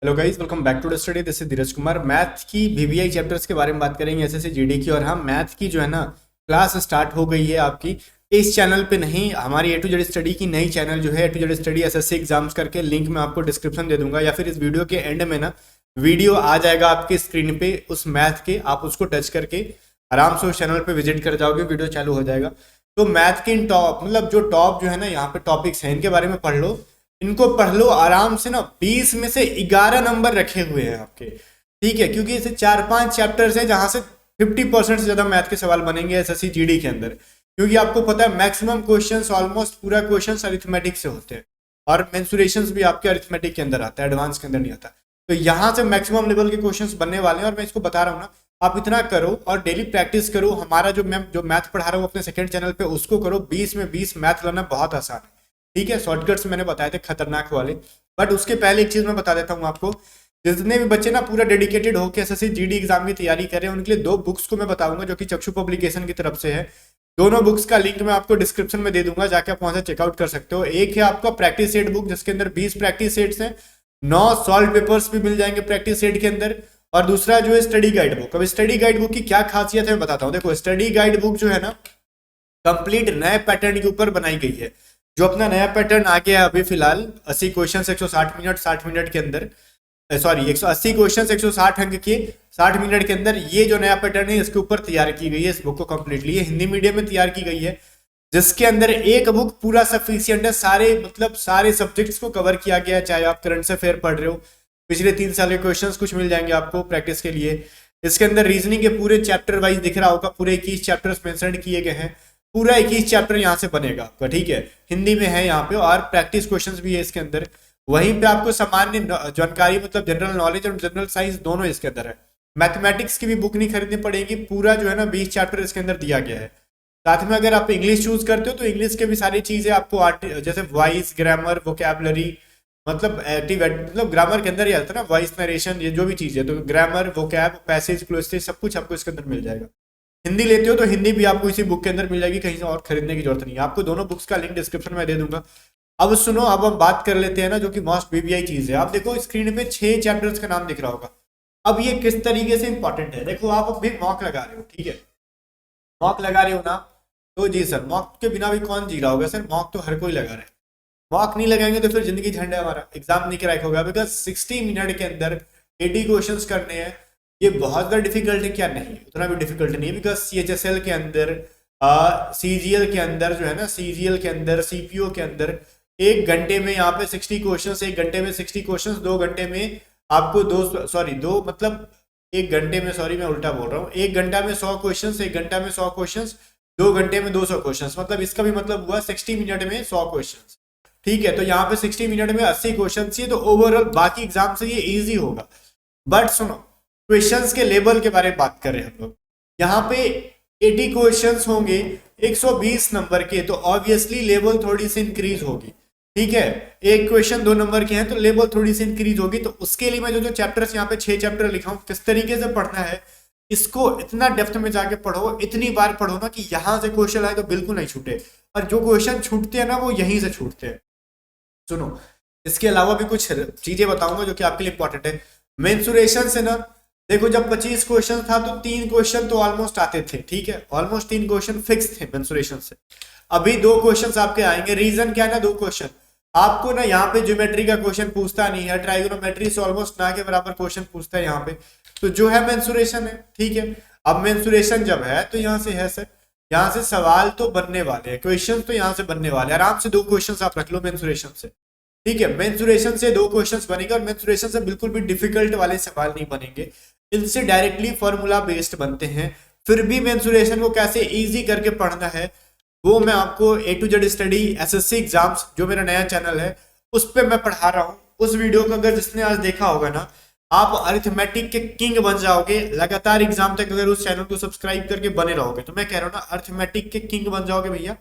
Hello guys, welcome back to the study. This is Dheeraj Kumar. Math की VVI chapters के बारे में बात करेंगे, एसएससी जीडी की। और हम मैथ की जो है ना क्लास स्टार्ट हो गई है आपकी इस चैनल पे नहीं, हमारी ए टू जेड स्टडी की नई चैनल जो है A to Z study SSC exams करके, लिंक मैं आपको डिस्क्रिप्शन दे दूंगा या फिर इस वीडियो के एंड में ना वीडियो आ जाएगा आपकी स्क्रीन पे उस मैथ के, आप उसको टच करके आराम से उस चैनल पे विजिट कर जाओगे, वीडियो चालू हो जाएगा। तो मैथ के इन टॉप मतलब जो टॉप जो है ना यहाँ पे टॉपिक्स हैं, इनके बारे में पढ़ लो, इनको पढ़ लो आराम से ना। 20 में से 11 नंबर रखे हुए हैं आपके, ठीक है, क्योंकि इसे 4-5 चैप्टर्स हैं जहां से 50% से ज्यादा मैथ के सवाल बनेंगे एसएससी जीडी के अंदर। क्योंकि आपको पता है मैक्सिमम क्वेश्चंस, ऑलमोस्ट पूरा क्वेश्चंस अरिथमेटिक से होते हैं और मेंसुरेशंस भी आपके अरिथमेटिक के अंदर आता है, एडवांस के अंदर नहीं आता। तो यहाँ से मैक्सिमम लेवल के क्वेश्चंस बनने वाले हैं और मैं इसको बता रहा हूँ ना, आप इतना करो और डेली प्रैक्टिस करो। हमारा जो मैं जो मैथ पढ़ा रहा हूँ अपने सेकंड चैनल पे, उसको करो। 20 में 20 मैथ लाना बहुत आसान है, ठीक है। शॉर्टकट्स मैंने बताए थे खतरनाक वाले, बट उसके पहले एक चीज मैं बता देता हूँ आपको। जितने भी बच्चे ना पूरा डेडिकेटेड होकर एसएससी जीडी एग्जाम की तैयारी कर रहे हैं, उनके लिए 2 बुक्स को मैं बताऊंगा जो कि चक्षु पब्लिकेशन की तरफ से है। दोनों बुक्स का लिंक मैं आपको डिस्क्रिप्शन में दे दूंगा, जाके आप वहां से चेकआउट कर सकते हो। एक है आपका प्रैक्टिस सेट बुक, जिसके अंदर 20 प्रैक्टिस सेट्स हैं, 9 सॉल्व पेपर्स भी मिल जाएंगे प्रैक्टिस सेट के अंदर। और दूसरा जो है स्टडी गाइड बुक। अब स्टडी गाइड बुक की क्या खासियत है मैं बताता हूँ। देखो, स्टडी गाइड बुक जो है ना कंप्लीट नए पैटर्न के ऊपर बनाई गई है। जो अपना नया पैटर्न आ गया है अभी फिलहाल, 80 क्वेश्चन 160 मिनट, 60 मिनट के अंदर, सॉरी 180 क्वेश्चन 160 अंक के 60 मिनट के अंदर, ये जो नया पैटर्न है इसके ऊपर तैयार की गई है। इस बुक को कंप्लीटली ये हिंदी मीडियम में तैयार की गई है, जिसके अंदर एक बुक पूरा सफिशियंट है। सारे मतलब सारे सब्जेक्ट्स को कवर किया गया है। चाहे आप करंट से अफेयर पढ़ रहे हो, पिछले 3 साल के क्वेश्चंस कुछ मिल जाएंगे आपको प्रैक्टिस के लिए। इसके अंदर रीजनिंग के पूरे चैप्टर वाइज दिख रहा होगा, पूरे 21 चैप्टर्स मेंशन किए गए हैं। पूरा 21 चैप्टर यहाँ से बनेगा आपका, ठीक है, हिंदी में है यहाँ पे, और प्रैक्टिस क्वेश्चंस भी है इसके अंदर। वहीं पे आपको सामान्य जानकारी मतलब जनरल नॉलेज और जनरल साइंस दोनों इसके अंदर है। मैथमेटिक्स की भी बुक नहीं खरीदनी पड़ेगी, पूरा जो है ना 20 चैप्टर इसके अंदर दिया गया है। साथ में अगर आप इंग्लिश चूज करते हो तो इंग्लिश के भी सारी चीजें आपको जैसे वॉइस, ग्रामर, वोकैबुलरी, मतलब एक्टिव मतलब ग्रामर के अंदर ही आता है ना, वॉइस, नरेशन, ये जो भी चीज है, तो ग्रामर, वोकैब, पैसेज, क्लोजेज सब कुछ आपको इसके अंदर मिल जाएगा। हिंदी लेते हो तो हिंदी भी आपको इसी बुक के अंदर मिल जाएगी, कहीं से और खरीदने की जरूरत नहीं है आपको। दोनों बुक्स का लिंक डिस्क्रिप्शन में दे दूंगा। अब सुनो, अब हम बात कर लेते हैं ना जो कि मोस्ट वीवीआई चीज है। आप देखो स्क्रीन पे 6 चैप्टर्स का नाम दिख रहा होगा। अब ये किस तरीके से इंपॉर्टेंट है, देखो आप अभी मॉक लगा रहे हो, ठीक है, मॉक लगा रहे हो ना, तो जी सर मॉक के बिना भी कौन जी रहा होगा सर, मॉक तो हर कोई लगा रहा है। मॉक नहीं लगाएंगे तो फिर जिंदगी झंड है, हमारा एग्जाम नहीं क्रैक होगा। बिकॉज 60 मिनट के अंदर 80 क्वेश्चंस करने हैं। ये बहुत ज़्यादा डिफिकल्ट है क्या? नहीं, उतना भी डिफिकल्ट नहीं है। बिकॉज सीएचएसएल के अंदर, सीजीएल के अंदर जो है ना, सीजीएल के अंदर, सीपीओ के अंदर 1 घंटे में यहाँ पे 60 क्वेश्चंस, 1 घंटे में 60 क्वेश्चंस, 2 घंटे में आपको दो मतलब 1 घंटे में, सॉरी मैं उल्टा बोल रहा हूँ, 1 घंटा में 100 क्वेश्चंस, 1 घंटा में 100 क्वेश्चंस, 2 घंटे में 200 क्वेश्चंस, मतलब इसका भी मतलब हुआ 60 मिनट में 100 क्वेश्चंस, ठीक है। तो यहाँ पे 60 मिनट में 80 क्वेश्चन चाहिए, तो ओवरऑल बाकी एग्जाम से ये इजी होगा। बट सुनो, क्वेश्चंस के लेवल के बारे में बात करें हम लोग, यहाँ पे 80 क्वेश्चंस होंगे 120 नंबर के, तो ऑब्वियसली लेवल थोड़ी सी इंक्रीज होगी, ठीक है। एक क्वेश्चन 2 नंबर के हैं तो लेवल थोड़ी सी इंक्रीज होगी। तो उसके लिए मैं जो चैप्टर्स यहाँ पे 6 चैप्टर लिखा हूँ, किस तरीके से पढ़ना है, इसको इतना डेप्थ में जाके पढ़ो, इतनी बार पढ़ो ना कि यहाँ से क्वेश्चन आए तो बिल्कुल नहीं छूटे। और जो क्वेश्चन छूटते हैं ना वो यहीं से छूटते हैं। सुनो, इसके अलावा भी कुछ चीजें बताऊंगा जो कि आपके लिए इंपॉर्टेंट है। मेंसुरेशन से ना, देखो जब 25 क्वेश्चन था तो 3 क्वेश्चन तो ऑलमोस्ट आते थे, ठीक है, ऑलमोस्ट 3 क्वेश्चन फिक्स थे मेंसुरेशन से। अभी 2 क्वेश्चन आपके आएंगे। रीजन क्या है ना, 2 क्वेश्चन आपको ना यहाँ पे ज्योमेट्री का क्वेश्चन पूछता नहीं है, ट्राइगोनोमेट्री से ऑलमोस्ट ना के बराबर क्वेश्चन पूछता है यहाँ पे, तो जो है मेंसुरेशन है, ठीक है। अब मेंसुरेशन जब है तो यहाँ से है सर, यहाँ से सवाल तो बनने वाले हैं, क्वेश्चन तो यहाँ से बनने वाले हैं, आराम से 2 क्वेश्चन आप रख लो मेंसुरेशन से, ठीक है। मेंसुरेशन से 2 क्वेश्चंस बनेंगे और मेंसुरेशन से बिल्कुल भी डिफिकल्ट वाले सवाल नहीं बनेंगे, इनसे डायरेक्टली फॉर्मूला बेस्ड बनते हैं। फिर भी मेंसुरेशन को कैसे इजी करके पढ़ना है वो मैं आपको A to Z study SSC exams, जो मेरा नया चैनल है, उस पर मैं पढ़ा रहा हूँ। उस वीडियो को अगर जिसने आज देखा होगा ना, आप अरिथमेटिक के किंग बन जाओगे। लगातार एग्जाम तक अगर उस चैनल को सब्सक्राइब करके बने रहोगे तो मैं कह रहा हूँ ना, अरिथमेटिक के किंग बन जाओगे भैया,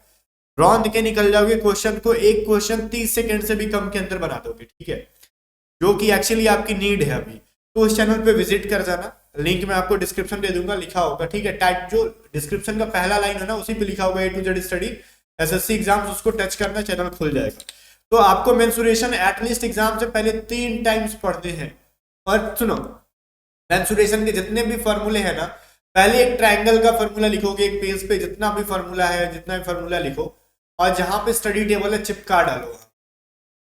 रौंद के निकल जाओगे। क्वेश्चन को, एक क्वेश्चन 30 सेकंड से भी कम के अंदर बना दोगे, ठीक है, जो कि एक्चुअली आपकी नीड है अभी। तो उस चैनल पे विजिट कर जाना, लिंक मैं आपको डिस्क्रिप्शन दे दूंगा, लिखा होगा, ठीक है। टाइप जो डिस्क्रिप्शन का पहला लाइन है ना, उसी पे लिखा होगा A to Z study SSC exams, उसको टच करना, चैनल खुल जाएगा। तो आपको मेंसुरेशन एटलीस्ट एग्जाम से पहले 3 टाइम्स पढ़ने हैं, और सुनो, मेंसुरेशन के जितने भी फॉर्मूले हैं ना, पहले एक ट्रायंगल का फॉर्मूला लिखोगे एक पेज पे, जितना भी फॉर्मूला है, जितना भी फॉर्मूला लिखो, और जहां पे स्टडी टेबल है चिपका डालो।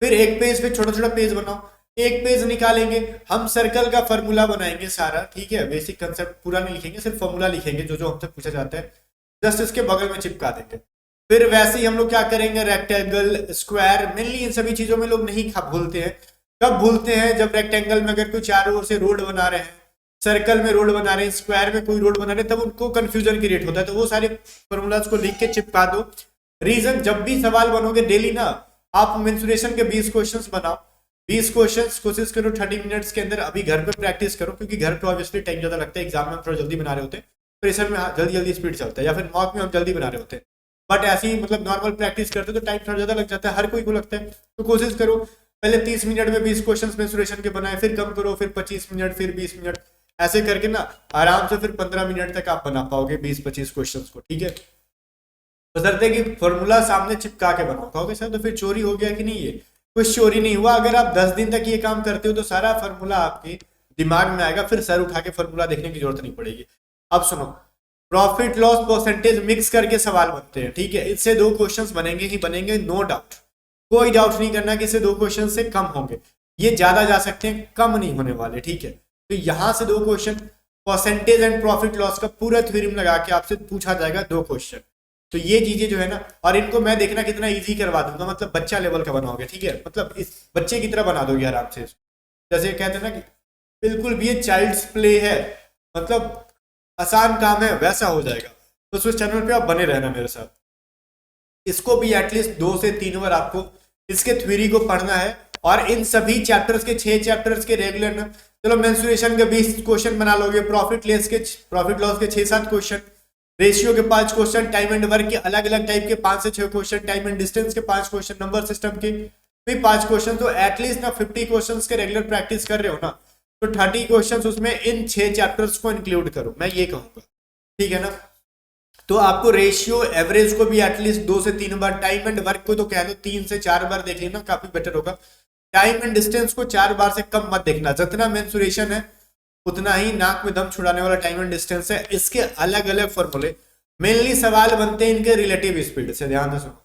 फिर एक पेज पे छोटा छोटा पेज बनाओ, एक पेज निकालेंगे, हम सर्कल का फॉर्मूला बनाएंगे सारा, ठीक है, बेसिक कंसेप्ट पूरा नहीं लिखेंगे, सिर्फ फॉर्मूला लिखेंगे जो जो हमसे पूछा जाता है, जस्ट इसके बगल में चिपका देंगे। फिर वैसे ही हम लोग क्या करेंगे, रेक्टेंगल, स्क्वायर, मेनली इन सभी चीजों में लोग नहीं भूलते हैं। कब भूलते हैं, जब रेक्टेंगल में अगर कोई चारों ओर से रोड बना रहे हैं, सर्कल में रोड बना रहे हैं, स्क्वायर में कोई रोड बना रहे हैं, तब उनको कंफ्यूजन क्रिएट होता है। तो वो सारे फॉर्मूलाज को लिख के चिपका दो। रीजन, जब भी सवाल बनोगे डेली ना, आप मेंसुरेशन के 20 क्वेश्चंस बनाओ, 20 क्वेश्चंस कोशिश करो 30 मिनट्स के अंदर। अभी घर पे प्रैक्टिस करो, क्योंकि घर पे ऑब्वियसली टाइम ज्यादा लगता है, एग्जाम में हम थोड़ा जल्दी बना रहे होते हैं, प्रेशर में जल्दी जल्दी स्पीड चलता है, या फिर मॉक में हम जल्दी बना रहे होते हैं, बट ऐसे ही मतलब नॉर्मल प्रैक्टिस करते तो टाइम थोड़ा ज्यादा लग जाता है, हर कोई को लगता है। तो कोशिश करो पहले 30 मिनट में 20 क्वेश्चन मेंसुरेशन के बनाए, फिर कम करो, फिर 25 मिनट, फिर 20 मिनट, ऐसे करके ना आराम से फिर 15 मिनट तक आप बना पाओगे 20-25 क्वेश्चन को, ठीक है। बशर्ते कि फॉर्मूला सामने चिपका के बनाओ। कहोगे सर तो फिर चोरी हो गया कि नहीं, ये कुछ चोरी नहीं हुआ। अगर आप 10 दिन तक ये काम करते हो तो सारा फॉर्मूला आपके दिमाग में आएगा, फिर सर उठा के फॉर्मूला देखने की जरूरत नहीं पड़ेगी। अब सुनो, प्रॉफिट लॉस परसेंटेज मिक्स करके सवाल बनते हैं, ठीक है, इससे 2 क्वेश्चंस बनेंगे ही बनेंगे, नो डाउट, कोई डाउट नहीं करना कि इससे 2 क्वेश्चन से कम होंगे, ये ज्यादा जा सकते हैं, कम नहीं होने वाले, ठीक है। तो यहां से 2 question, percentage and profit loss का पूरा थ्योरम लगा के आपसे पूछा जाएगा 2 क्वेश्चन। तो ये चीजें जो है ना, और इनको मैं देखना कितना इजी करवा दूंगा, मतलब बच्चा लेवल का बनाओगे, ठीक है, मतलब इस बच्चे की तरह बना दोगे आराम से। जैसे कहते हैं ना कि बिल्कुल भी ये चाइल्ड्स प्ले है, मतलब आसान काम है, वैसा हो जाएगा। तो उस चैनल पे आप बने रहना मेरे साथ। इसको भी एटलीस्ट 2 से 3 बार आपको इसके थ्योरी को पढ़ना है, और इन सभी चैप्टर्स के 6 चैप्टर्स के रेगुलर ना, चलो मेंसुरेशन के 20 क्वेश्चन बना लोगे, प्रॉफिट लॉस के 6-7 क्वेश्चन, रेशियो के 5 क्वेश्चन, टाइम एंड वर्क के अलग अलग टाइप के 5 से 6 क्वेश्चन, टाइम एंड डिस्टेंस के 5 क्वेश्चन, नंबर सिस्टम के भी 5 क्वेश्चन, तो एटलीस्ट ना 50 क्वेश्चंस के रेगुलर प्रैक्टिस कर रहे हो ना, तो 30 क्वेश्चंस उसमें इन 6 चैप्टर्स को इंक्लूड करो, मैं ये कहूंगा, ठीक है ना। तो आपको रेशियो, एवरेज को भी एटलीस्ट 2 से 3 बार, टाइम एंड वर्क को तो कह दो 3 से 4 बार देख लेना, काफी बेटर होगा। टाइम एंड डिस्टेंस को 4 बार से कम मत देखना, जितना मेंसुरेशन है उतना ही नाक में दम छुड़ाने वाला टाइम एंड डिस्टेंस है। इसके अलग अलग फॉर्मूले, मेनली सवाल बनते हैं इनके रिलेटिव स्पीड से, ध्यान से सुनो।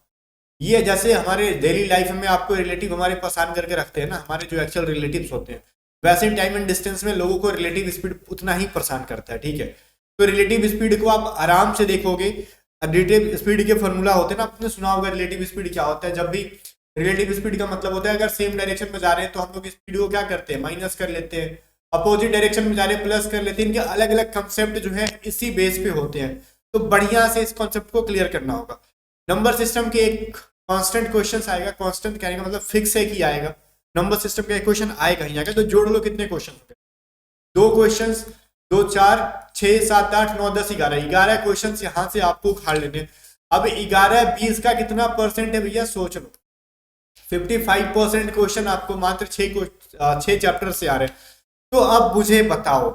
ये जैसे हमारे डेली लाइफ में आपको रिलेटिव हमारे परेशान करके रखते हैं ना, हमारे जो एक्चुअल रिलेटिव्स होते हैं, वैसे ही टाइम एंड डिस्टेंस में लोगों को रिलेटिव स्पीड उतना ही परेशान करता है, ठीक है। तो रिलेटिव स्पीड को आप आराम से देखोगे। रिलेटिव स्पीड के फॉर्मूला होते हैं ना, आपने सुना होगा रिलेटिव स्पीड क्या होता है। जब भी रिलेटिव स्पीड का मतलब होता है अगर सेम डायरेक्शन में जा रहे हैं तो हम लोग स्पीड को क्या करते हैं, माइनस कर लेते हैं, अपोजिट डायरेक्शन में जा रहे हैं प्लस कर लेते हैं। इनके अलग अलग कंसेप्ट जो है इसी बेस पे होते हैं, तो बढ़िया से इस कॉन्सेप्ट को क्लियर करना होगा। नंबर सिस्टम के एक कांस्टेंट क्वेश्चन आएगा, कांस्टेंट कहने का मतलब फिक्स है कि आएगा, नंबर सिस्टम का एक क्वेश्चन आएगा ही आएगा। तो जोड़ लो कितने क्वेश्चन हो गए, 2 क्वेश्चन, 2 4 6 7 8 9 10 11 क्वेश्चन यहां से आपको उखाड़ लेने। अब 11-20 का कितना परसेंट है भैया, सोच लो, 55% क्वेश्चन आपको मात्र 6 चैप्टर से आ रहे हैं। तो अब मुझे बताओ,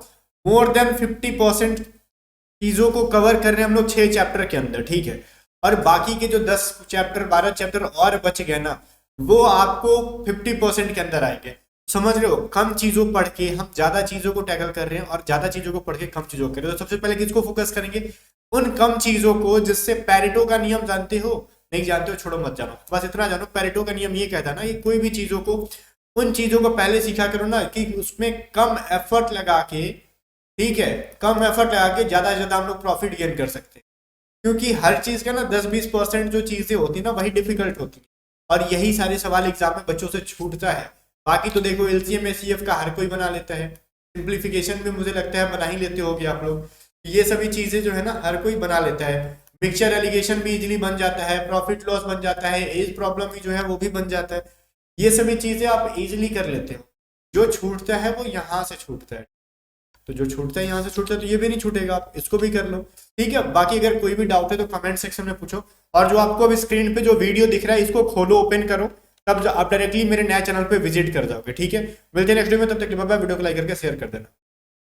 मोर देन 50% चीजों को कवर कर रहे हैं हम लोग 6 चैप्टर के अंदर, ठीक है। और बाकी के जो 10 चैप्टर 12 चैप्टर और बच गए ना, वो आपको 50% के अंदर आएंगे। समझ रहे हो, कम चीजों पढ़ के हम ज्यादा चीजों को टैकल कर रहे हैं, और ज्यादा चीजों को पढ़ के कम चीजों को कर रहे हैं। तो सबसे पहले किसको फोकस करेंगे, उन कम चीजों को जिससे पेरेटो का नियम जानते हो, नहीं जानते हो छोड़ो मत जानो, बस इतना जानो पेरेटो का नियम ये कहता है ना, ये कोई भी चीजों को, उन चीजों को पहले सीखा करो ना कि उसमें कम एफर्ट लगा के, ठीक है, कम एफर्ट लगा के ज्यादा से ज्यादा हम लोग प्रॉफिट गेन कर सकते हैं। क्योंकि हर चीज का ना 10-20% जो चीजें होती है ना वही डिफिकल्ट होती है, और यही सारे सवाल एग्जाम में बच्चों से छूटता है। बाकी तो देखो एलसीएम एचसीएफ का हर कोई बना लेता है, सिंप्लीफिकेशन भी मुझे लगता है बना ही लेते होगे आप लोग, ये सभी चीजें जो है ना हर कोई बना लेता है। मिक्सचर एलिगेशन भी इजीली बन जाता है, प्रॉफिट लॉस बन जाता है, एज प्रॉब्लम भी जो है वो भी बन जाता है। ये सभी चीजें आप इजीली कर लेते हो। जो छूटता है वो यहाँ से छूटता है, तो जो छूटता है यहाँ से छूटता है, तो ये भी नहीं छूटेगा, आप इसको भी कर लो, ठीक है। बाकी अगर कोई भी डाउट है तो कमेंट सेक्शन में पूछो, और जो आपको अभी स्क्रीन पे जो वीडियो दिख रहा है इसको खोलो, ओपन करो, तब आप डायरेक्टली मेरे नए चैनल पे विजिट कर जाओगे, ठीक है। मिलते हैं नेक्स्ट वीडियो में, तब तक बाय बाय। वीडियो को लाइक करके शेयर कर देना।